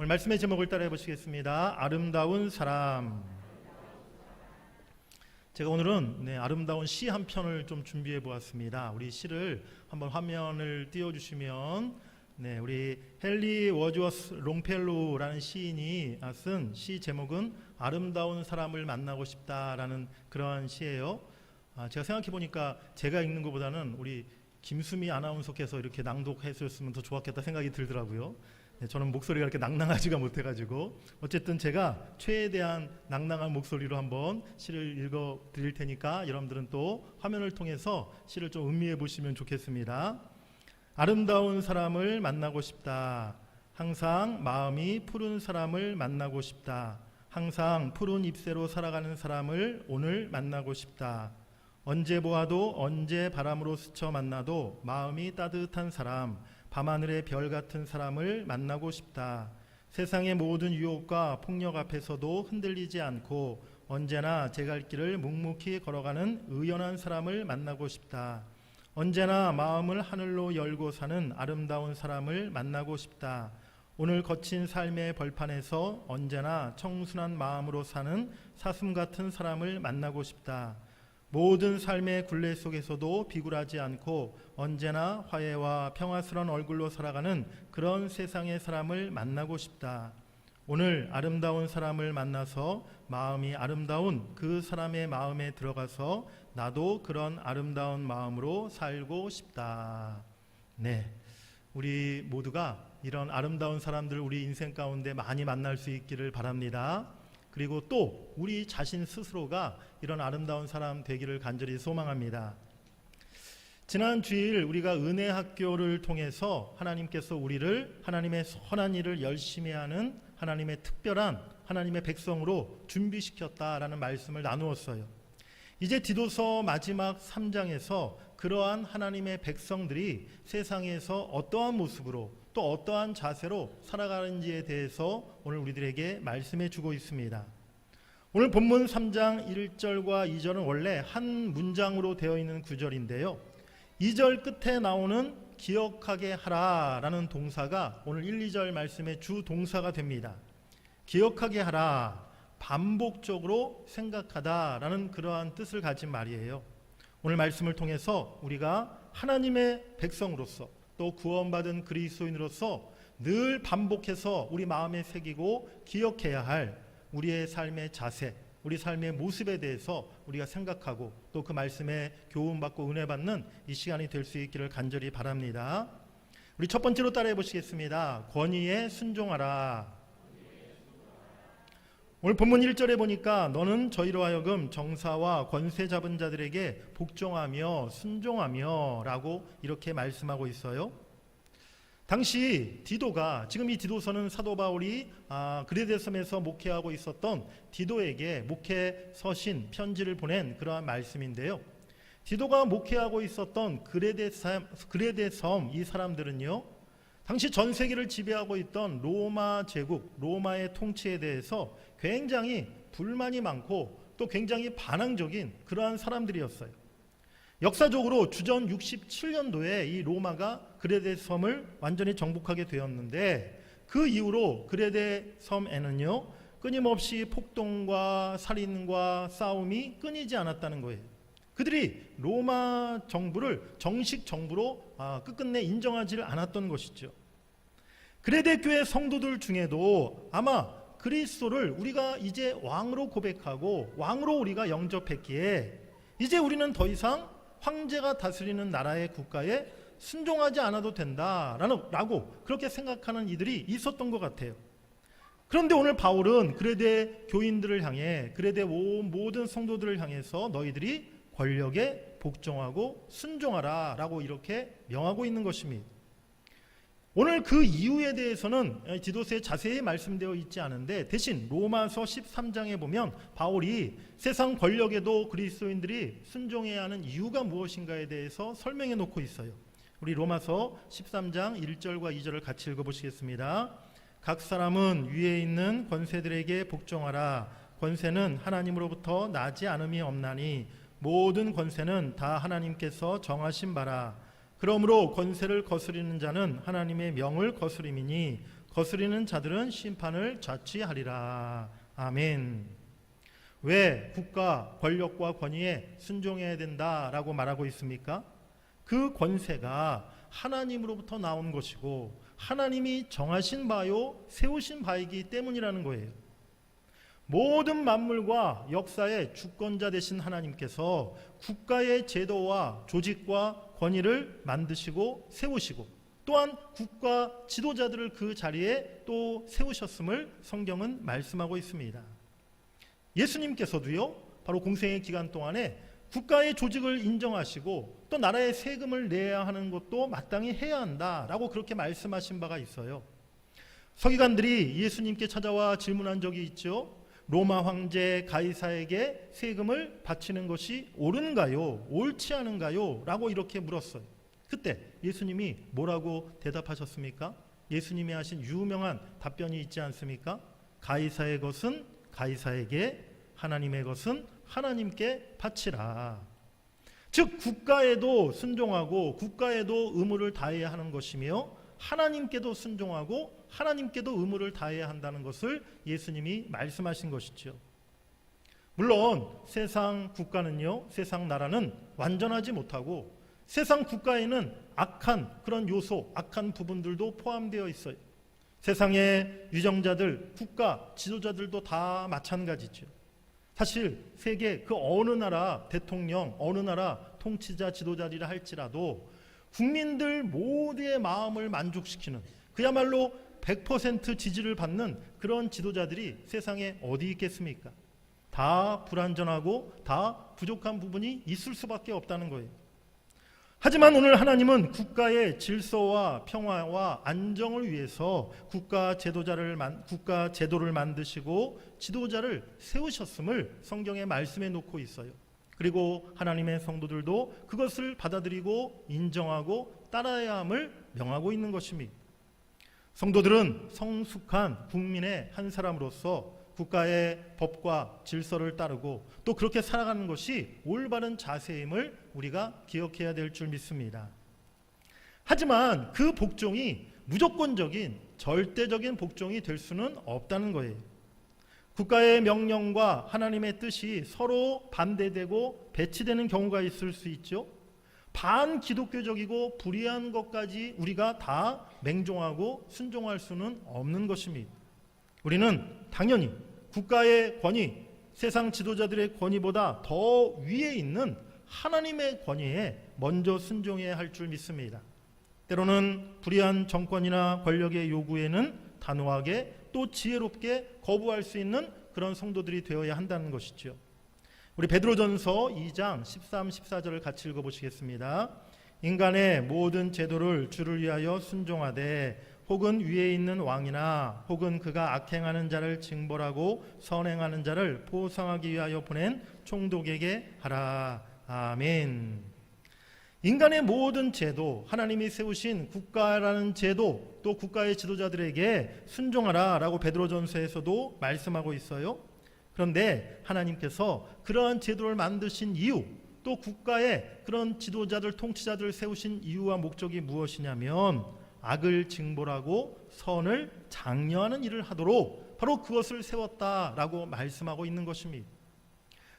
오늘 말씀의 제목을 따라해 보시겠습니다. 아름다운 사람. 제가 오늘은 아름다운 시 한 편을 좀 준비해 보았습니다. 우리 시를 한번 화면을 띄워주시면 우리 헨리 워즈워스 롱펠로우라는 시인이 쓴 시 제목은 아름다운 사람을 만나고 싶다라는 그러한 시예요. 제가 생각해 보니까 제가 읽는 것보다는 우리 김수미 아나운서께서 이렇게 낭독했었으면 더 좋았겠다 생각이 들더라고요. 저는 목소리가 이렇게 낭낭하지가 못해가지고 어쨌든 제가 최대한 낭낭한 목소리로 한번 시를 읽어 드릴 테니까 여러분들은 또 화면을 통해서 시를 좀 음미해 보시면 좋겠습니다. 아름다운 사람을 만나고 싶다. 항상 마음이 푸른 사람을 만나고 싶다. 항상 푸른 잎새로 살아가는 사람을 오늘 만나고 싶다. 언제 보아도 언제 바람으로 스쳐 만나도 마음이 따뜻한 사람, 밤하늘의 별 같은 사람을 만나고 싶다. 세상의 모든 유혹과 폭력 앞에서도 흔들리지 않고 언제나 제 갈 길을 묵묵히 걸어가는 의연한 사람을 만나고 싶다. 언제나 마음을 하늘로 열고 사는 아름다운 사람을 만나고 싶다. 오늘 거친 삶의 벌판에서 언제나 청순한 마음으로 사는 사슴 같은 사람을 만나고 싶다. 모든 삶의 굴레 속에서도 비굴하지 않고 언제나 화해와 평화스러운 얼굴로 살아가는 그런 세상의 사람을 만나고 싶다. 오늘 아름다운 사람을 만나서 마음이 아름다운 그 사람의 마음에 들어가서 나도 그런 아름다운 마음으로 살고 싶다. 우리 모두가 이런 아름다운 사람들 우리 인생 가운데 많이 만날 수 있기를 바랍니다. 그리고 또 우리 자신 스스로가 이런 아름다운 사람 되기를 간절히 소망합니다. 지난 주일 우리가 은혜 학교를 통해서 하나님께서 우리를 하나님의 선한 일을 열심히 하는 하나님의 특별한 하나님의 백성으로 준비시켰다라는 말씀을 나누었어요. 이제 디도서 마지막 3장에서 그러한 하나님의 백성들이 세상에서 어떠한 모습으로 또 어떠한 자세로 살아가는지에 대해서 오늘 우리들에게 말씀해 주고 있습니다. 오늘 본문 3장 1절과 2절은 원래 한 문장으로 되어 있는 구절인데요. 2절 끝에 나오는 기억하게 하라 라는 동사가 오늘 1, 2절 말씀의 주 동사가 됩니다. 기억하게 하라, 반복적으로 생각하다 라는 그러한 뜻을 가진 말이에요. 오늘 말씀을 통해서 우리가 하나님의 백성으로서 또 구원받은 그리스도인으로서 늘 반복해서 우리 마음에 새기고 기억해야 할 우리의 삶의 자세, 우리 삶의 모습에 대해서 우리가 생각하고 또 그 말씀에 교훈받고 은혜받는 이 시간이 될 수 있기를 간절히 바랍니다. 우리 첫 번째로 따라해 보시겠습니다. 권위에 순종하라. 오늘 본문 1절에 보니까 너는 저희로 하여금 정사와 권세 잡은 자들에게 복종하며 순종하며 라고 이렇게 말씀하고 있어요. 당시 디도가, 지금 이 디도서는 사도 바울이 그레데 섬에서 목회하고 있었던 디도에게 목회 서신 편지를 보낸 그러한 말씀인데요. 디도가 목회하고 있었던 그레데 섬 이 사람들은요, 당시 전 세계를 지배하고 있던 로마 제국, 로마의 통치에 대해서 굉장히 불만이 많고 또 굉장히 반항적인 그러한 사람들이었어요. 역사적으로 주전 67년도에 이 로마가 그레데 섬을 완전히 정복하게 되었는데 그 이후로 그레데 섬에는요, 끊임없이 폭동과 살인과 싸움이 끊이지 않았다는 거예요. 그들이 로마 정부를 정식 정부로 끝끝내 인정하지 않았던 것이죠. 그레데 교회 성도들 중에도 아마 그리스도를 우리가 이제 왕으로 고백하고 왕으로 우리가 영접했기에 이제 우리는 더 이상 황제가 다스리는 나라의 국가에 순종하지 않아도 된다라고 그렇게 생각하는 이들이 있었던 것 같아요. 그런데 오늘 바울은 그레데 교인들을 향해, 그레데 모든 성도들을 향해서 너희들이 권력에 복종하고 순종하라 라고 이렇게 명하고 있는 것입니다. 오늘 그 이유에 대해서는 디도서에 자세히 말씀되어 있지 않은데 대신 로마서 13장에 보면 바울이 세상 권력에도 그리스도인들이 순종해야 하는 이유가 무엇인가에 대해서 설명해 놓고 있어요. 우리 로마서 13장 1절과 2절을 같이 읽어보시겠습니다. 각 사람은 위에 있는 권세들에게 복종하라. 권세는 하나님으로부터 나지 않음이 없나니 모든 권세는 다 하나님께서 정하신 바라. 그러므로 권세를 거스리는 자는 하나님의 명을 거스림이니 거스리는 자들은 심판을 자취하리라. 아멘. 왜 국가, 권력과 권위에 순종해야 된다라고 말하고 있습니까? 그 권세가 하나님으로부터 나온 것이고 하나님이 정하신 바요 세우신 바이기 때문이라는 거예요. 모든 만물과 역사의 주권자 되신 하나님께서 국가의 제도와 조직과 권위를 만드시고 세우시고 또한 국가 지도자들을 그 자리에 또 세우셨음을 성경은 말씀하고 있습니다. 예수님께서도요, 바로 공생의 기간 동안에 국가의 조직을 인정하시고 또 나라의 세금을 내야 하는 것도 마땅히 해야 한다라고 그렇게 말씀하신 바가 있어요. 서기관들이 예수님께 찾아와 질문한 적이 있죠. 로마 황제 가이사에게 세금을 바치는 것이 옳은가요? 옳지 않은가요? 라고 이렇게 물었어요. 그때 예수님이 뭐라고 대답하셨습니까? 예수님이 하신 유명한 답변이 있지 않습니까? 가이사의 것은 가이사에게, 하나님의 것은 하나님께 바치라. 즉 국가에도 순종하고 국가에도 의무를 다해야 하는 것이며 하나님께도 순종하고 하나님께도 의무를 다해야 한다는 것을 예수님이 말씀하신 것이죠. 물론 세상 국가는요, 세상 나라는 완전하지 못하고 세상 국가에는 악한 그런 요소, 악한 부분들도 포함되어 있어요. 세상의 유정자들, 국가 지도자들도 다 마찬가지죠. 사실 세계 그 어느 나라 대통령, 어느 나라 통치자 지도자리라 할지라도 국민들 모두의 마음을 만족시키는 그야말로 100% 지지를 받는 그런 지도자들이 세상에 어디 있겠습니까? 다 불완전하고 다 부족한 부분이 있을 수밖에 없다는 거예요. 하지만 오늘 하나님은 국가의 질서와 평화와 안정을 위해서 국가 제도를 만드시고 지도자를 세우셨음을 성경에 말씀해 놓고 있어요. 그리고 하나님의 성도들도 그것을 받아들이고 인정하고 따라야 함을 명하고 있는 것입니다. 성도들은 성숙한 국민의 한 사람으로서 국가의 법과 질서를 따르고 또 그렇게 살아가는 것이 올바른 자세임을 우리가 기억해야 될 줄 믿습니다. 하지만 그 복종이 무조건적인 절대적인 복종이 될 수는 없다는 거예요. 국가의 명령과 하나님의 뜻이 서로 반대되고 배치되는 경우가 있을 수 있죠. 반기독교적이고 불의한 것까지 우리가 다 맹종하고 순종할 수는 없는 것입니다. 우리는 당연히 국가의 권위, 세상 지도자들의 권위보다 더 위에 있는 하나님의 권위에 먼저 순종해야 할 줄 믿습니다. 때로는 불의한 정권이나 권력의 요구에는 단호하게 또 지혜롭게 거부할 수 있는 그런 성도들이 되어야 한다는 것이죠. 우리 베드로전서 2장 13, 14절을 같이 읽어보시겠습니다. 인간의 모든 제도를 주를 위하여 순종하되 혹은 위에 있는 왕이나 혹은 그가 악행하는 자를 징벌하고 선행하는 자를 보상하기 위하여 보낸 총독에게 하라. 아멘. 인간의 모든 제도, 하나님이 세우신 국가라는 제도, 또 국가의 지도자들에게 순종하라 라고 베드로전서에서도 말씀하고 있어요. 그런데 하나님께서 그러한 제도를 만드신 이유, 또 국가의 그런 지도자들, 통치자들을 세우신 이유와 목적이 무엇이냐면 악을 징벌하고 선을 장려하는 일을 하도록 바로 그것을 세웠다라고 말씀하고 있는 것입니다.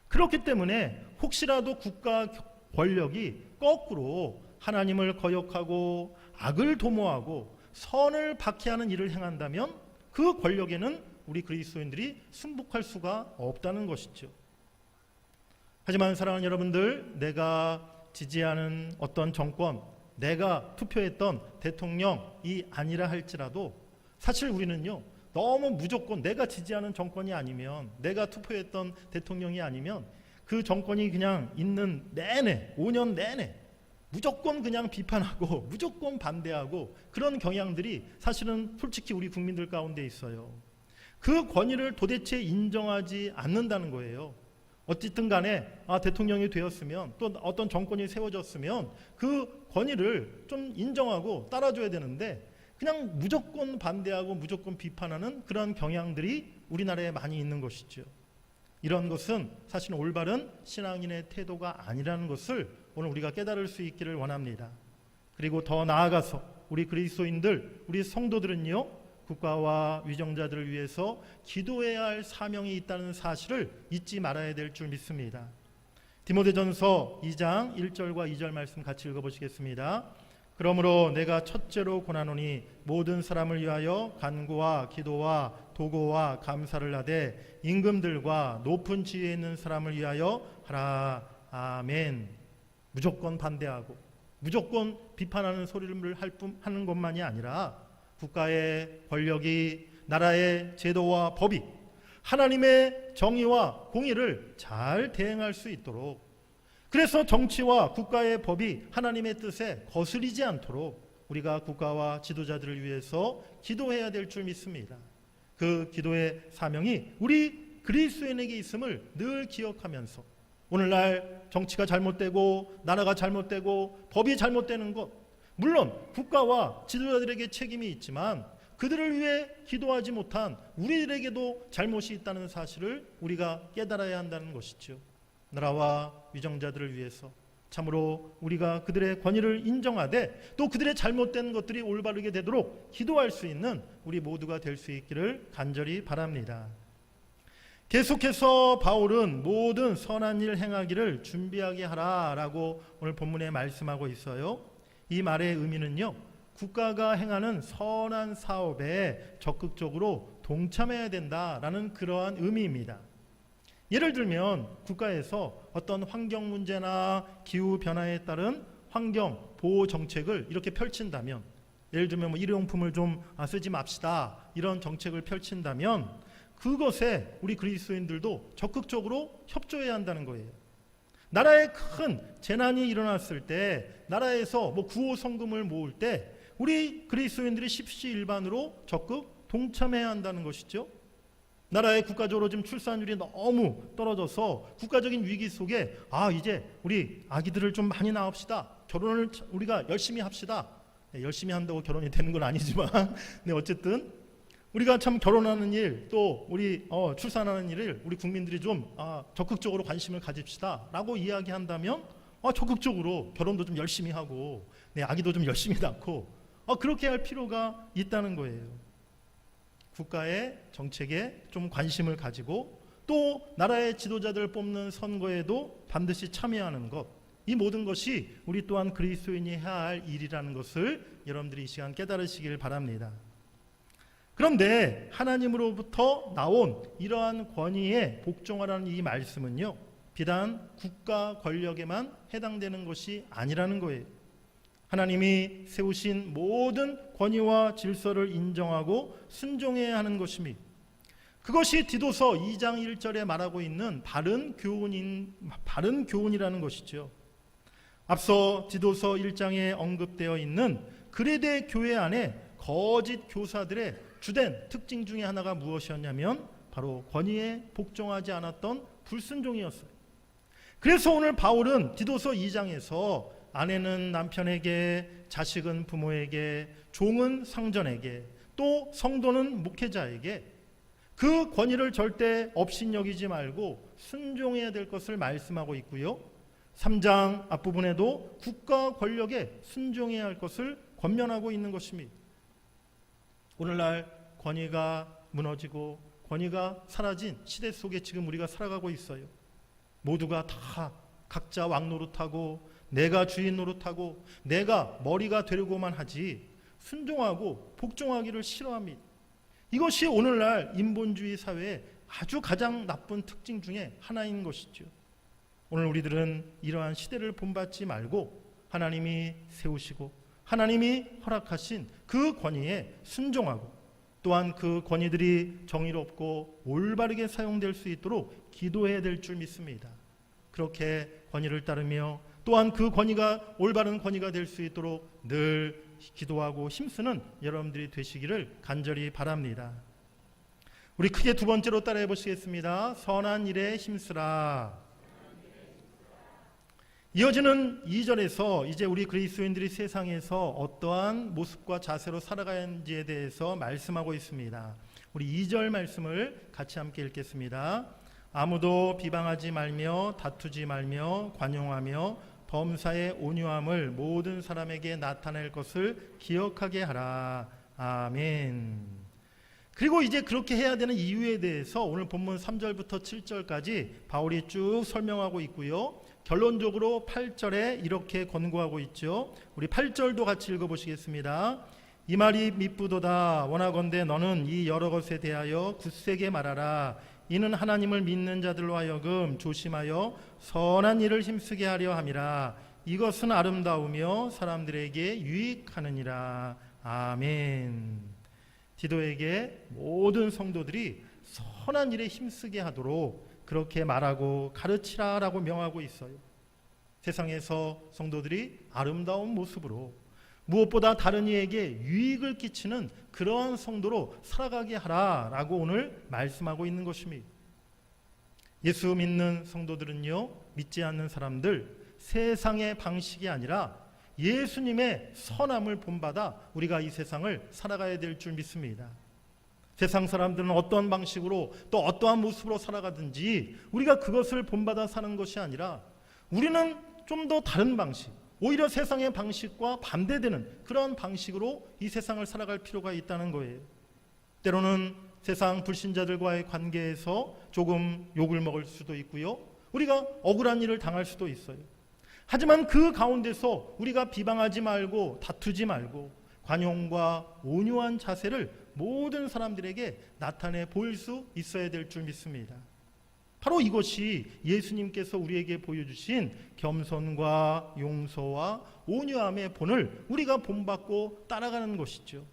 그렇기 때문에 혹시라도 국가 권력이 거꾸로 하나님을 거역하고 악을 도모하고 선을 박해하는 일을 행한다면 그 권력에는 우리 그리스도인들이 순복할 수가 없다는 것이죠. 하지만 사랑하는 여러분들, 내가 지지하는 어떤 정권, 내가 투표했던 대통령이 아니라 할지라도 사실 우리는요, 너무 무조건 내가 지지하는 정권이 아니면, 내가 투표했던 대통령이 아니면 그 정권이 그냥 있는 내내, 5년 내내 무조건 그냥 비판하고 무조건 반대하고 그런 경향들이 사실은 솔직히 우리 국민들 가운데 있어요. 그 권위를 도대체 인정하지 않는다는 거예요. 어쨌든 간에 대통령이 되었으면 또 어떤 정권이 세워졌으면 그 권위를 좀 인정하고 따라줘야 되는데 그냥 무조건 반대하고 무조건 비판하는 그런 경향들이 우리나라에 많이 있는 것이죠. 이런 것은 사실 올바른 신앙인의 태도가 아니라는 것을 오늘 우리가 깨달을 수 있기를 원합니다. 그리고 더 나아가서 우리 그리스도인들, 우리 성도들은요, 국가와 위정자들을 위해서 기도해야 할 사명이 있다는 사실을 잊지 말아야 될 줄 믿습니다. 디모데전서 2장 1절과 2절 말씀 같이 읽어보시겠습니다. 그러므로 내가 첫째로 권하노니 모든 사람을 위하여 간구와 기도와 도고와 감사를 하되 임금들과 높은 지위에 있는 사람을 위하여 하라. 아멘. 무조건 반대하고 무조건 비판하는 소리를 하는 것만이 아니라 국가의 권력이 나라의 제도와 법이 하나님의 정의와 공의를 잘 대행할 수 있도록, 그래서 정치와 국가의 법이 하나님의 뜻에 거스리지 않도록 우리가 국가와 지도자들을 위해서 기도해야 될 줄 믿습니다. 그 기도의 사명이 우리 그리스도인에게 있음을 늘 기억하면서 오늘날 정치가 잘못되고 나라가 잘못되고 법이 잘못되는 것, 물론 국가와 지도자들에게 책임이 있지만 그들을 위해 기도하지 못한 우리들에게도 잘못이 있다는 사실을 우리가 깨달아야 한다는 것이죠. 나라와 위정자들을 위해서 참으로 우리가 그들의 권위를 인정하되 또 그들의 잘못된 것들이 올바르게 되도록 기도할 수 있는 우리 모두가 될 수 있기를 간절히 바랍니다. 계속해서 바울은 모든 선한 일 행하기를 준비하게 하라라고 오늘 본문에 말씀하고 있어요. 이 말의 의미는요, 국가가 행하는 선한 사업에 적극적으로 동참해야 된다라는 그러한 의미입니다. 예를 들면 국가에서 어떤 환경 문제나 기후 변화에 따른 환경 보호 정책을 이렇게 펼친다면, 예를 들면 뭐 일회용품을 좀 쓰지 맙시다 이런 정책을 펼친다면 그것에 우리 그리스도인들도 적극적으로 협조해야 한다는 거예요. 나라에 큰 재난이 일어났을 때, 나라에서 뭐 구호 성금을 모을 때 우리 그리스도인들이 십시일반으로 적극 동참해야 한다는 것이죠. 나라의 국가적으로 지금 출산율이 너무 떨어져서 국가적인 위기 속에 이제 우리 아기들을 좀 많이 낳읍시다. 결혼을 우리가 열심히 합시다. 네, 열심히 한다고 결혼이 되는 건 아니지만 네, 어쨌든 우리가 참 결혼하는 일, 또 우리 출산하는 일을 우리 국민들이 좀 적극적으로 관심을 가집시다 라고 이야기한다면 적극적으로 결혼도 좀 열심히 하고 네, 아기도 좀 열심히 낳고 그렇게 할 필요가 있다는 거예요. 국가의 정책에 좀 관심을 가지고 또 나라의 지도자들 뽑는 선거에도 반드시 참여하는 것, 이 모든 것이 우리 또한 그리스도인이 해야 할 일이라는 것을 여러분들이 이 시간 깨달으시길 바랍니다. 그런데 하나님으로부터 나온 이러한 권위에 복종하라는 이 말씀은요, 비단 국가 권력에만 해당되는 것이 아니라는 거예요. 하나님이 세우신 모든 권위와 질서를 인정하고 순종해야 하는 것입니다. 그것이 디도서 2장 1절에 말하고 있는 바른 교훈이라는 것이죠. 앞서 디도서 1장에 언급되어 있는 그레데 교회 안에 거짓 교사들의 주된 특징 중에 하나가 무엇이었냐면 바로 권위에 복종하지 않았던 불순종이었어요. 그래서 오늘 바울은 디도서 2장에서 아내는 남편에게, 자식은 부모에게, 종은 상전에게, 또 성도는 목회자에게 그 권위를 절대 업신여기지 말고 순종해야 될 것을 말씀하고 있고요. 3장 앞부분에도 국가 권력에 순종해야 할 것을 권면하고 있는 것입니다. 오늘날 권위가 무너지고 권위가 사라진 시대 속에 지금 우리가 살아가고 있어요. 모두가 다 각자 왕 노릇하고 내가 주인 노릇하고 내가 머리가 되려고만 하지 순종하고 복종하기를 싫어합니다. 이것이 오늘날 인본주의 사회의 아주 가장 나쁜 특징 중에 하나인 것이죠. 오늘 우리들은 이러한 시대를 본받지 말고 하나님이 세우시고 하나님이 허락하신 그 권위에 순종하고 또한 그 권위들이 정의롭고 올바르게 사용될 수 있도록 기도해야 될 줄 믿습니다. 그렇게 권위를 따르며 또한 그 권위가 올바른 권위가 될 수 있도록 늘 기도하고 힘쓰는 여러분들이 되시기를 간절히 바랍니다. 우리 크게 두 번째로 따라해 보시겠습니다. 선한 일에 힘쓰라. 이어지는 2절에서 이제 우리 그리스도인들이 세상에서 어떠한 모습과 자세로 살아가야 하는지에 대해서 말씀하고 있습니다. 우리 2절 말씀을 같이 함께 읽겠습니다. 아무도 비방하지 말며 다투지 말며 관용하며 범사의 온유함을 모든 사람에게 나타낼 것을 기억하게 하라. 아멘. 그리고 이제 그렇게 해야 되는 이유에 대해서 오늘 본문 3절부터 7절까지 바울이 쭉 설명하고 있고요. 결론적으로 8절에 이렇게 권고하고 있죠. 우리 8절도 같이 읽어보시겠습니다. 이 말이 미쁘도다. 원하건대 너는 이 여러 것에 대하여 굳세게 말하라. 이는 하나님을 믿는 자들로 하여금 조심하여 선한 일을 힘쓰게 하려 함이라. 이것은 아름다우며 사람들에게 유익하느니라. 아멘. 디도에게 모든 성도들이 선한 일에 힘쓰게 하도록 그렇게 말하고 가르치라라고 명하고 있어요. 세상에서 성도들이 아름다운 모습으로 무엇보다 다른 이에게 유익을 끼치는 그러한 성도로 살아가게 하라라고 오늘 말씀하고 있는 것입니다. 예수 믿는 성도들은요, 믿지 않는 사람들, 세상의 방식이 아니라 예수님의 선함을 본받아 우리가 이 세상을 살아가야 될 줄 믿습니다. 세상 사람들은 어떠한 방식으로 또 어떠한 모습으로 살아가든지 우리가 그것을 본받아 사는 것이 아니라 우리는 좀 더 다른 방식, 오히려 세상의 방식과 반대되는 그런 방식으로 이 세상을 살아갈 필요가 있다는 거예요. 때로는 세상 불신자들과의 관계에서 조금 욕을 먹을 수도 있고요. 우리가 억울한 일을 당할 수도 있어요. 하지만 그 가운데서 우리가 비방하지 말고 다투지 말고 관용과 온유한 자세를 모든 사람들에게 나타내 보일 수 있어야 될 줄 믿습니다. 바로 이것이 예수님께서 우리에게 보여주신 겸손과 용서와 온유함의 본을 우리가 본받고 따라가는 것이죠.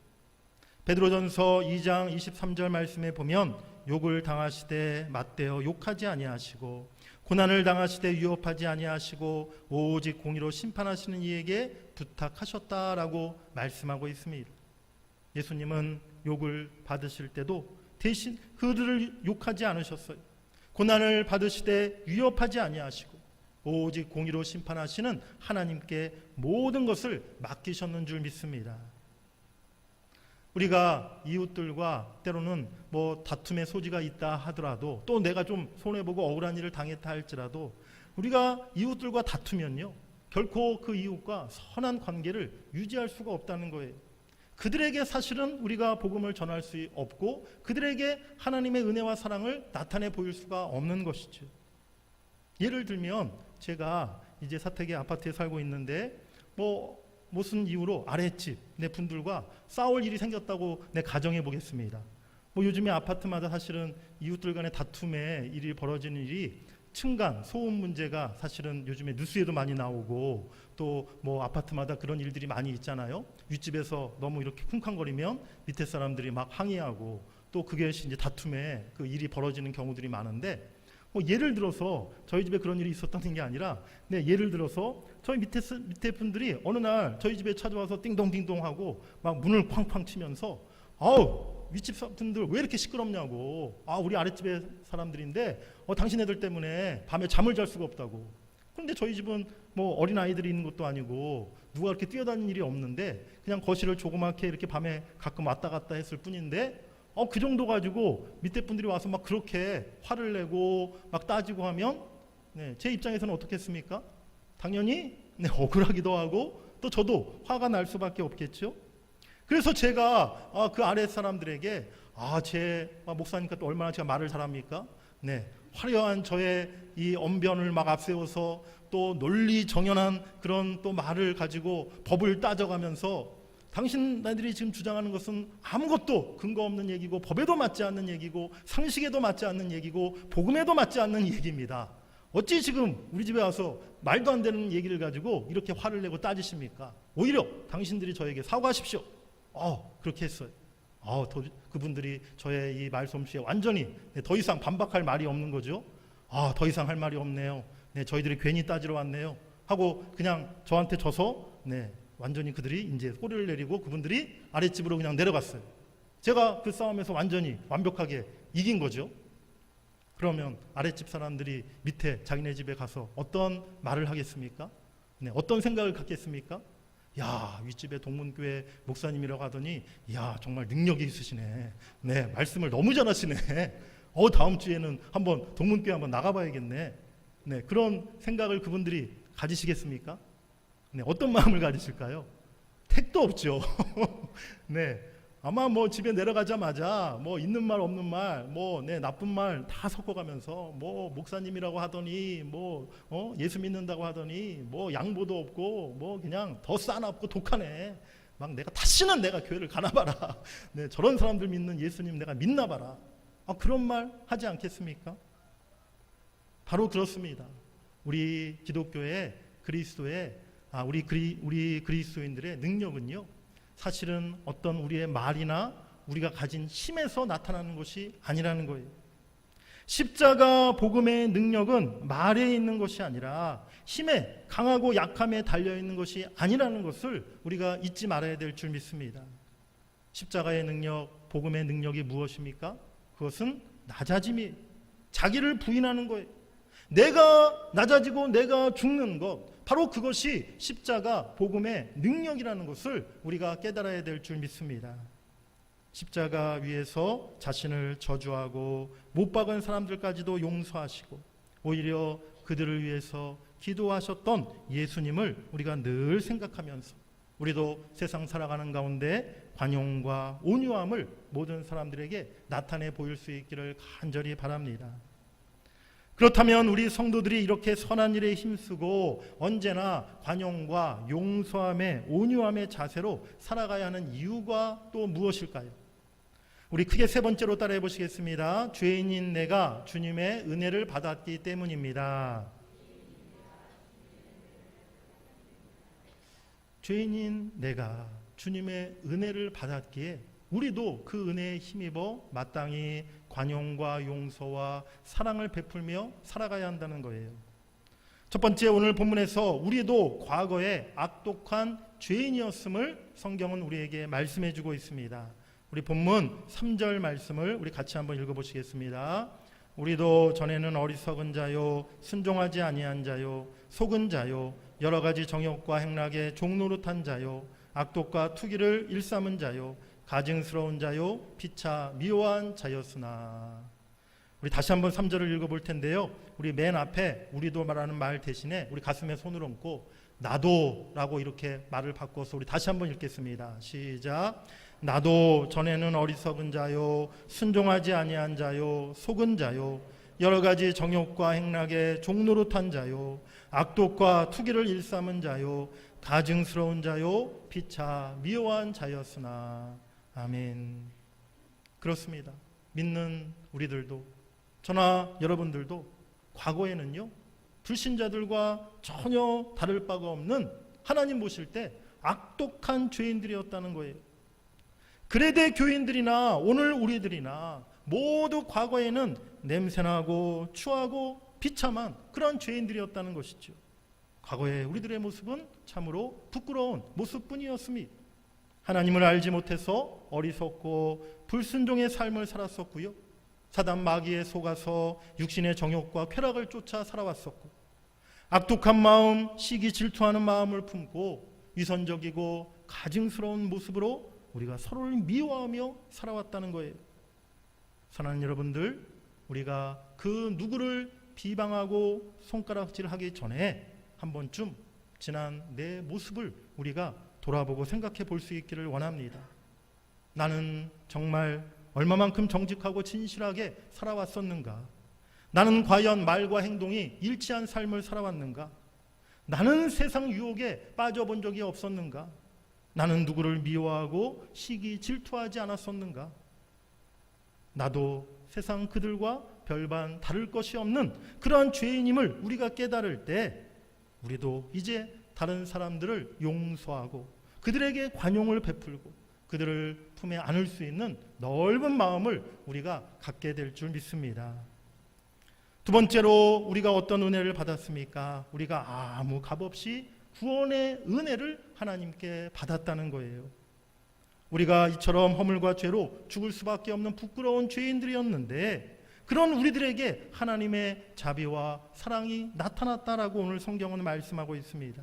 베드로전서 2장 23절 말씀에 보면 욕을 당하시되 맞대어 욕하지 아니하시고 고난을 당하시되 위협하지 아니하시고 오직 공의로 심판하시는 이에게 부탁하셨다라고 말씀하고 있습니다. 예수님은 욕을 받으실 때도 대신 그들을 욕하지 않으셨어요. 고난을 받으시되 위협하지 아니하시고 오직 공의로 심판하시는 하나님께 모든 것을 맡기셨는 줄 믿습니다. 우리가 이웃들과 때로는 다툼의 소지가 있다 하더라도 또 내가 좀 손해보고 억울한 일을 당했다 할지라도 우리가 이웃들과 다투면요, 결코 그 이웃과 선한 관계를 유지할 수가 없다는 거예요. 그들에게 사실은 우리가 복음을 전할 수 없고 그들에게 하나님의 은혜와 사랑을 나타내 보일 수가 없는 것이죠. 예를 들면 제가 이제 사택의 아파트에 살고 있는데 무슨 이유로 아랫집 내 분들과 싸울 일이 생겼다고 내 가정해 보겠습니다. 요즘에 아파트마다 사실은 이웃들 간의 다툼에 일이 벌어지는 일이 층간, 소음 문제가 사실은 요즘에 뉴스에도 많이 나오고 또 아파트마다 그런 일들이 많이 있잖아요. 윗집에서 너무 이렇게 쿵쾅거리면 밑에 사람들이 막 항의하고 또 그게 이제 다툼에 그 일이 벌어지는 경우들이 많은데 예를 들어서 저희 집에 그런 일이 있었다는 게 아니라 예를 들어서 저희 밑에 분들이 어느 날 저희 집에 찾아와서 띵동띵동 하고 막 문을 쾅쾅 치면서 윗집 분들 왜 이렇게 시끄럽냐고, 우리 아랫집에 사람들인데 당신애들 때문에 밤에 잠을 잘 수가 없다고. 그런데 저희 집은 어린아이들이 있는 것도 아니고 누가 이렇게 뛰어다니는 일이 없는데 그냥 거실을 조그맣게 이렇게 밤에 가끔 왔다 갔다 했을 뿐인데 그 정도 가지고 밑에 분들이 와서 막 그렇게 화를 내고 막 따지고 하면 제 입장에서는 어떻겠습니까? 당연히 억울하기도 하고 또 저도 화가 날 수밖에 없겠죠. 그래서 제가 그 아래 사람들에게 제 목사니까 또 얼마나 제가 말을 잘합니까? 화려한 저의 이 언변을 막 앞세워서 또 논리 정연한 그런 또 말을 가지고 법을 따져가면서 당신들이 지금 주장하는 것은 아무것도 근거 없는 얘기고 법에도 맞지 않는 얘기고 상식에도 맞지 않는 얘기고 복음에도 맞지 않는 얘기입니다. 어찌 지금 우리 집에 와서 말도 안 되는 얘기를 가지고 이렇게 화를 내고 따지십니까? 오히려 당신들이 저에게 사과하십시오. 그렇게 했어요. 그분들이 저의 이 말솜씨에 완전히 더 이상 반박할 말이 없는 거죠. 더 이상 할 말이 없네요. 저희들이 괜히 따지러 왔네요. 하고 그냥 저한테 져서 완전히 그들이 이제 꼬리를 내리고 그분들이 아랫집으로 그냥 내려갔어요. 제가 그 싸움에서 완전히 완벽하게 이긴 거죠. 그러면 아랫집 사람들이 밑에 자기네 집에 가서 어떤 말을 하겠습니까? 어떤 생각을 갖겠습니까? 야, 윗집에 동문교회 목사님이라고 하더니 정말 능력이 있으시네. 말씀을 너무 잘하시네. 다음 주에는 한번 동문교회 한번 나가봐야겠네. 그런 생각을 그분들이 가지시겠습니까? 어떤 마음을 가지실까요? 택도 없죠. 아마 뭐 집에 내려가자마자 뭐 있는 말 없는 말, 뭐 나쁜 말 다 섞어가면서 뭐 목사님이라고 하더니 뭐 예수 믿는다고 하더니 뭐 양보도 없고 뭐 그냥 더 싸납고 독하네. 막 내가 다시는 내가 교회를 가나 봐라. 네, 저런 사람들 믿는 예수님 내가 믿나 봐라. 그런 말 하지 않겠습니까? 바로 그렇습니다. 우리 기독교의 그리스도의 우리 그리스도인들의 능력은요, 사실은 어떤 우리의 말이나 우리가 가진 힘에서 나타나는 것이 아니라는 거예요. 십자가 복음의 능력은 말에 있는 것이 아니라 힘에, 강하고 약함에 달려있는 것이 아니라는 것을 우리가 잊지 말아야 될 줄 믿습니다. 십자가의 능력, 복음의 능력이 무엇입니까? 그것은 낮아짐이, 자기를 부인하는 거예요. 내가 낮아지고 내가 죽는 것, 바로 그것이 십자가 복음의 능력이라는 것을 우리가 깨달아야 될 줄 믿습니다. 십자가 위에서 자신을 저주하고 못 박은 사람들까지도 용서하시고 오히려 그들을 위해서 기도하셨던 예수님을 우리가 늘 생각하면서 우리도 세상 살아가는 가운데 관용과 온유함을 모든 사람들에게 나타내 보일 수 있기를 간절히 바랍니다. 그렇다면 우리 성도들이 이렇게 선한 일에 힘쓰고 언제나 관용과 용서함의 온유함의 자세로 살아가야 하는 이유가 또 무엇일까요? 우리 크게 세 번째로 따라해 보시겠습니다. 죄인인 내가 주님의 은혜를 받았기 때문입니다. 죄인인 내가 주님의 은혜를 받았기에 우리도 그 은혜에 힘입어 마땅히 관용과 용서와 사랑을 베풀며 살아가야 한다는 거예요. 첫 번째, 오늘 본문에서 우리도 과거에 악독한 죄인이었음을 성경은 우리에게 말씀해 주고 있습니다. 우리 본문 3절 말씀을 우리 같이 한번 읽어보시겠습니다. 우리도 전에는 어리석은 자요, 순종하지 아니한 자요, 속은 자요, 여러 가지 정욕과 행락에 종노릇한 자요, 악독과 투기를 일삼은 자요, 가증스러운 자요, 피차 미워한 자였으나. 우리 다시 한번 3절을 읽어볼 텐데요, 우리 맨 앞에 우리도 말하는 말 대신에 우리 가슴에 손을 얹고 나도 라고 이렇게 말을 바꿔서 우리 다시 한번 읽겠습니다. 시작. 나도 전에는 어리석은 자요, 순종하지 아니한 자요, 속은 자요, 여러 가지 정욕과 행락에 종노릇한 자요, 악독과 투기를 일삼은 자요, 가증스러운 자요, 피차 미워한 자였으나. 아멘. 그렇습니다. 믿는 우리들도, 저나 여러분들도 과거에는요, 불신자들과 전혀 다를 바가 없는, 하나님 보실 때 악독한 죄인들이었다는 거예요. 그레데 교인들이나 오늘 우리들이나 모두 과거에는 냄새나고 추하고 비참한 그런 죄인들이었다는 것이죠. 과거의 우리들의 모습은 참으로 부끄러운 모습뿐이었습니다. 하나님을 알지 못해서 어리석고 불순종의 삶을 살았었고요, 사단 마귀에 속아서 육신의 정욕과 쾌락을 쫓아 살아왔었고, 악독한 마음, 시기 질투하는 마음을 품고 위선적이고 가증스러운 모습으로 우리가 서로를 미워하며 살아왔다는 거예요. 사랑하는 여러분들, 우리가 그 누구를 비방하고 손가락질하기 전에 한 번쯤 지난 내 모습을 우리가 돌아보고 생각해 볼 수 있기를 원합니다. 나는 정말 얼마만큼 정직하고 진실하게 살아왔었는가? 나는 과연 말과 행동이 일치한 삶을 살아왔는가? 나는 세상 유혹에 빠져본 적이 없었는가? 나는 누구를 미워하고 시기 질투하지 않았었는가? 나도 세상 그들과 별반 다를 것이 없는 그러한 죄인임을 우리가 깨달을 때 우리도 이제 다른 사람들을 용서하고 그들에게 관용을 베풀고 그들을 품에 안을 수 있는 넓은 마음을 우리가 갖게 될 줄 믿습니다. 두 번째로 우리가 어떤 은혜를 받았습니까? 우리가 아무 값없이 구원의 은혜를 하나님께 받았다는 거예요. 우리가 이처럼 허물과 죄로 죽을 수밖에 없는 부끄러운 죄인들이었는데 그런 우리들에게 하나님의 자비와 사랑이 나타났다라고 오늘 성경은 말씀하고 있습니다.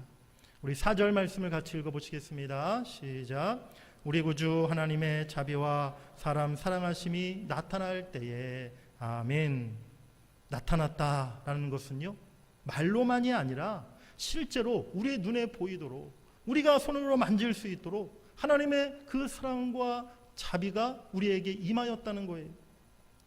우리 4절 말씀을 같이 읽어보시겠습니다. 시작. 우리 구주 하나님의 자비와 사람 사랑하심이 나타날 때에. 아멘. 나타났다라는 것은요, 말로만이 아니라 실제로 우리의 눈에 보이도록, 우리가 손으로 만질 수 있도록 하나님의 그 사랑과 자비가 우리에게 임하였다는 거예요.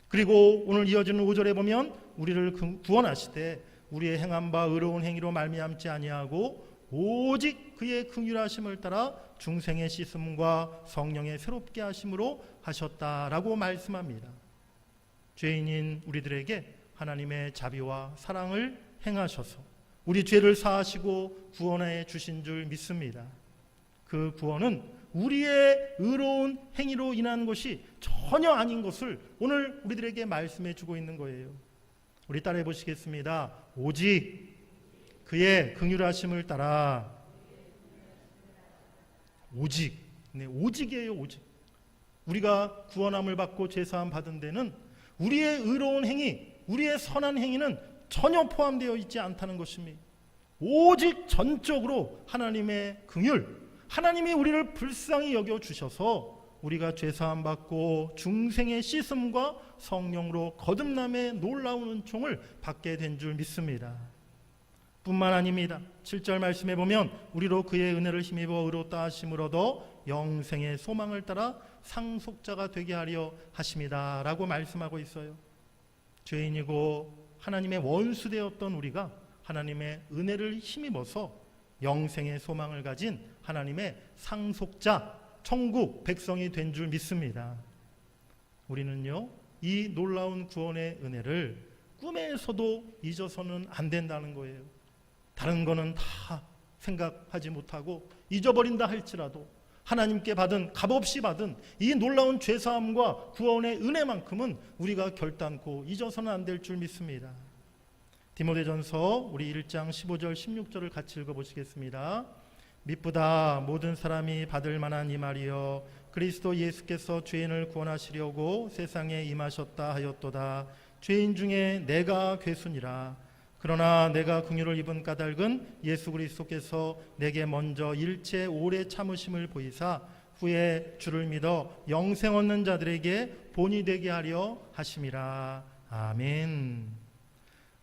그리고 오늘 이어지는 5절에 보면 우리를 구원하시되 우리의 행한 바 의로운 행위로 말미암지 아니하고 오직 그의 긍휼하심을 따라 중생의 씻음과 성령의 새롭게 하심으로 하셨다라고 말씀합니다. 죄인인 우리들에게 하나님의 자비와 사랑을 행하셔서 우리 죄를 사하시고 구원해 주신 줄 믿습니다. 그 구원은 우리의 의로운 행위로 인한 것이 전혀 아닌 것을 오늘 우리들에게 말씀해 주고 있는 거예요. 우리 따라해 보시겠습니다. 오직 그의 긍휼하심을 따라. 오직, 네, 오직이에요. 오직. 우리가 구원함을 받고 죄사함 받은 데는 우리의 의로운 행위, 우리의 선한 행위는 전혀 포함되어 있지 않다는 것입니다. 오직 전적으로 하나님의 긍휼, 하나님이 우리를 불쌍히 여겨주셔서 우리가 죄사함 받고 중생의 씻음과 성령으로 거듭남의 놀라운 은총을 받게 된 줄 믿습니다. 뿐만 아닙니다. 7절 말씀에 보면 우리로 그의 은혜를 힘입어 의롭다 하심을 얻어 영생의 소망을 따라 상속자가 되게 하려 하심이다 라고 말씀하고 있어요. 죄인이고 하나님의 원수 되었던 우리가 하나님의 은혜를 힘입어서 영생의 소망을 가진 하나님의 상속자, 천국 백성이 된 줄 믿습니다. 우리는요, 이 놀라운 구원의 은혜를 꿈에서도 잊어서는 안 된다는 거예요. 다른 거는 다 생각하지 못하고 잊어버린다 할지라도 하나님께 받은, 값없이 받은 이 놀라운 죄사함과 구원의 은혜만큼은 우리가 결단코 잊어서는 안 될 줄 믿습니다. 디모데전서 우리 1장 15절 16절을 같이 읽어보시겠습니다. 미쁘다 모든 사람이 받을 만한 이 말이여 그리스도 예수께서 죄인을 구원하시려고 세상에 임하셨다 하였도다. 죄인 중에 내가 괴순이라. 그러나 내가 긍휼을 입은 까닭은 예수 그리스도께서 내게 먼저 일체 오래 참으심을 보이사 후에 주를 믿어 영생 얻는 자들에게 본이 되게 하려 하심이라. 아멘.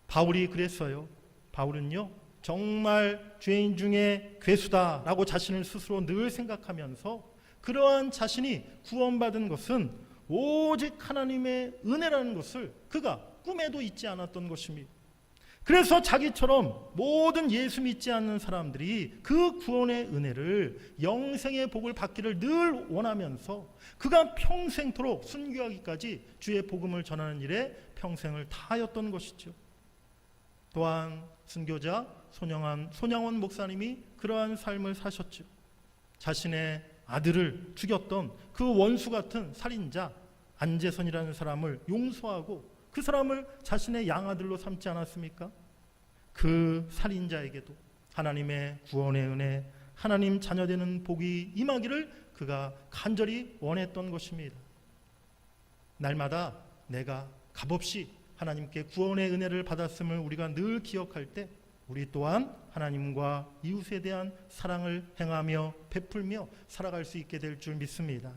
바울이 그랬어요. 바울은요, 정말 죄인 중에 괴수다라고 자신을 스스로 늘 생각하면서 그러한 자신이 구원받은 것은 오직 하나님의 은혜라는 것을 그가 꿈에도 잊지 않았던 것입니다. 그래서 자기처럼 모든 예수 믿지 않는 사람들이 그 구원의 은혜를, 영생의 복을 받기를 늘 원하면서 그가 평생토록 순교하기까지 주의 복음을 전하는 일에 평생을 다하였던 것이죠. 또한 순교자 손양원 목사님이 그러한 삶을 사셨죠. 자신의 아들을 죽였던 그 원수 같은 살인자 안재선이라는 사람을 용서하고 그 사람을 자신의 양아들로 삼지 않았습니까? 그 살인자에게도 하나님의 구원의 은혜, 하나님 자녀되는 복이 임하기를 그가 간절히 원했던 것입니다. 날마다 내가 값없이 하나님께 구원의 은혜를 받았음을 우리가 늘 기억할 때 우리 또한 하나님과 이웃에 대한 사랑을 행하며 베풀며 살아갈 수 있게 될 줄 믿습니다.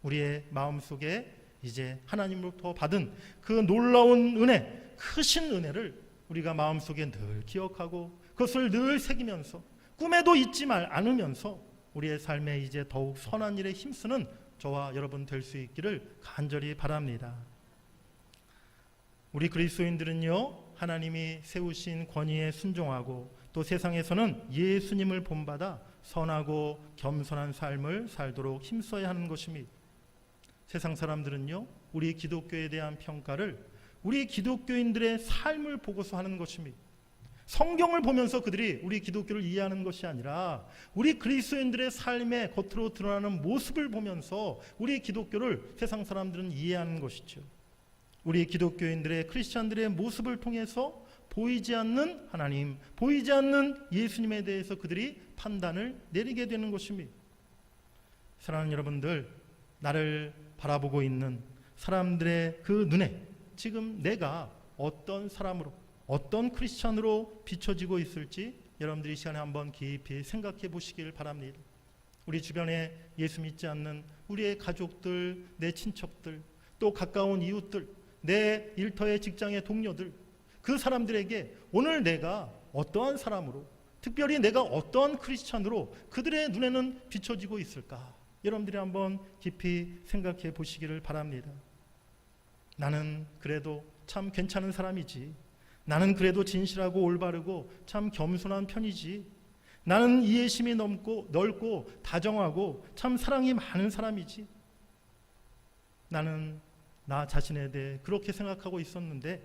우리의 마음속에 이제 하나님으로부터 받은 그 놀라운 은혜, 크신 은혜를 우리가 마음속에 늘 기억하고 그것을 늘 새기면서 꿈에도 잊지 않으면서 우리의 삶에 이제 더욱 선한 일에 힘쓰는 저와 여러분 될 수 있기를 간절히 바랍니다. 우리 그리스도인들은요, 하나님이 세우신 권위에 순종하고 또 세상에서는 예수님을 본받아 선하고 겸손한 삶을 살도록 힘써야 하는 것입니다. 세상 사람들은요, 우리 기독교에 대한 평가를 우리 기독교인들의 삶을 보고서 하는 것입니다. 성경을 보면서 그들이 우리 기독교를 이해하는 것이 아니라 우리 그리스도인들의 삶의 겉으로 드러나는 모습을 보면서 우리 기독교를 세상 사람들은 이해하는 것이죠. 우리 기독교인들의 크리스찬들의 모습을 통해서 보이지 않는 하나님, 보이지 않는 예수님에 대해서 그들이 판단을 내리게 되는 것입니다. 사랑하는 여러분들, 나를 바라보고 있는 사람들의 그 눈에 지금 내가 어떤 사람으로, 어떤 크리스찬으로 비춰지고 있을지 여러분들이 이 시간에 한번 깊이 생각해 보시길 바랍니다. 우리 주변에 예수 믿지 않는 우리의 가족들, 내 친척들, 또 가까운 이웃들, 내 일터의 직장의 동료들, 그 사람들에게 오늘 내가 어떠한 사람으로, 특별히 내가 어떠한 크리스찬으로 그들의 눈에는 비춰지고 있을까? 여러분들이 한번 깊이 생각해 보시기를 바랍니다. 나는 그래도 참 괜찮은 사람이지. 나는 그래도 진실하고 올바르고 참 겸손한 편이지. 나는 이해심이 넓고 다정하고 참 사랑이 많은 사람이지. 나는 나 자신에 대해 그렇게 생각하고 있었는데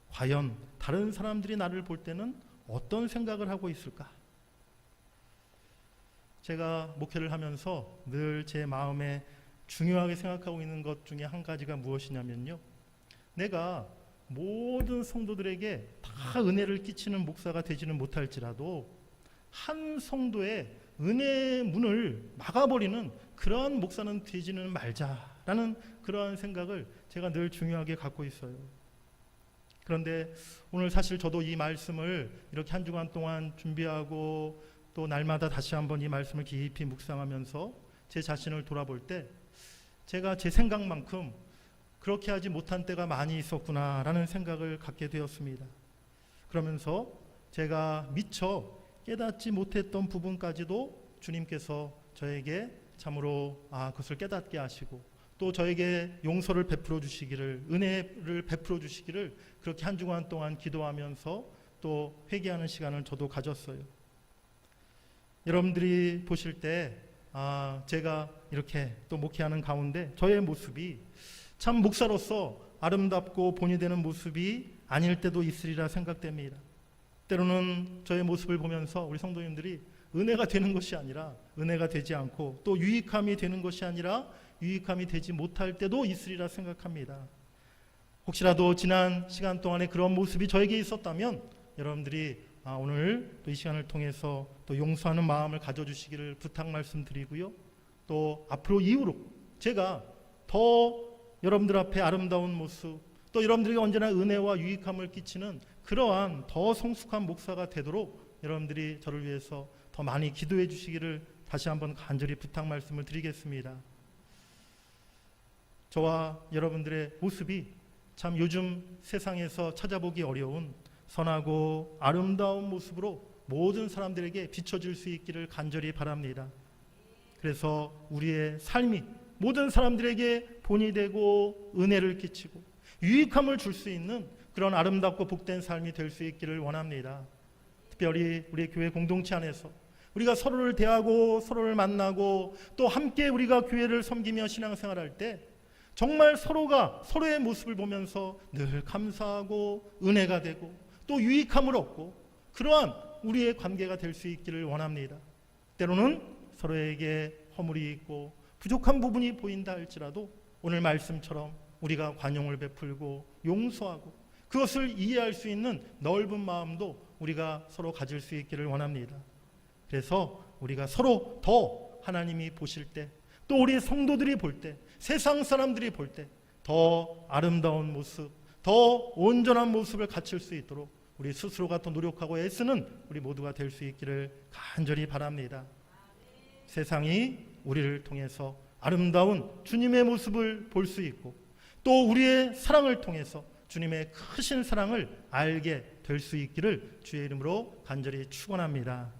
과연 다른 사람들이 나를 볼 때는 어떤 생각을 하고 있을까? 제가 목회를 하면서 늘 제 마음에 중요하게 생각하고 있는 것 중에 한 가지가 무엇이냐면요, 내가 모든 성도들에게 다 은혜를 끼치는 목사가 되지는 못할지라도 한 성도의 은혜의 문을 막아버리는 그러한 목사는 되지는 말자라는 그러한 생각을 제가 늘 중요하게 갖고 있어요. 그런데 오늘 사실 저도 이 말씀을 이렇게 한 주간 동안 준비하고 또 날마다 다시 한번 이 말씀을 깊이 묵상하면서 제 자신을 돌아볼 때 제가 제 생각만큼 그렇게 하지 못한 때가 많이 있었구나라는 생각을 갖게 되었습니다. 그러면서 제가 미처 깨닫지 못했던 부분까지도 주님께서 저에게 참으로 그것을 깨닫게 하시고 또 저에게 용서를 베풀어 주시기를, 은혜를 베풀어 주시기를 그렇게 한 주간 동안 기도하면서 또 회개하는 시간을 저도 가졌어요. 여러분들이 보실 때 제가 이렇게 또 목회하는 가운데 저의 모습이 참 목사로서 아름답고 본이 되는 모습이 아닐 때도 있으리라 생각됩니다. 때로는 저의 모습을 보면서 우리 성도님들이 은혜가 되는 것이 아니라 은혜가 되지 않고 또 유익함이 되는 것이 아니라 유익함이 되지 못할 때도 있으리라 생각합니다. 혹시라도 지난 시간 동안에 그런 모습이 저에게 있었다면 여러분들이 오늘 또 이 시간을 통해서 또 용서하는 마음을 가져주시기를 부탁 말씀드리고요. 또 앞으로 이후로 제가 더 여러분들 앞에 아름다운 모습, 또 여러분들에게 언제나 은혜와 유익함을 끼치는 그러한 더 성숙한 목사가 되도록 여러분들이 저를 위해서 더 많이 기도해 주시기를 다시 한번 간절히 부탁 말씀을 드리겠습니다. 저와 여러분들의 모습이 참 요즘 세상에서 찾아보기 어려운 선하고 아름다운 모습으로 모든 사람들에게 비춰질 수 있기를 간절히 바랍니다. 그래서 우리의 삶이 모든 사람들에게 본이 되고 은혜를 끼치고 유익함을 줄 수 있는 그런 아름답고 복된 삶이 될 수 있기를 원합니다. 특별히 우리 교회 공동체 안에서 우리가 서로를 대하고 서로를 만나고 또 함께 우리가 교회를 섬기며 신앙생활할 때 정말 서로가 서로의 모습을 보면서 늘 감사하고 은혜가 되고 또 유익함을 얻고 그러한 우리의 관계가 될 수 있기를 원합니다. 때로는 서로에게 허물이 있고 부족한 부분이 보인다 할지라도 오늘 말씀처럼 우리가 관용을 베풀고 용서하고 그것을 이해할 수 있는 넓은 마음도 우리가 서로 가질 수 있기를 원합니다. 그래서 우리가 서로 더 하나님이 보실 때 또 우리 성도들이 볼 때 세상 사람들이 볼 때 더 아름다운 모습, 더 온전한 모습을 갖출 수 있도록 우리 스스로가 더 노력하고 애쓰는 우리 모두가 될 수 있기를 간절히 바랍니다. 세상이 우리를 통해서 아름다운 주님의 모습을 볼 수 있고 또 우리의 사랑을 통해서 주님의 크신 사랑을 알게 될 수 있기를 주의 이름으로 간절히 축원합니다.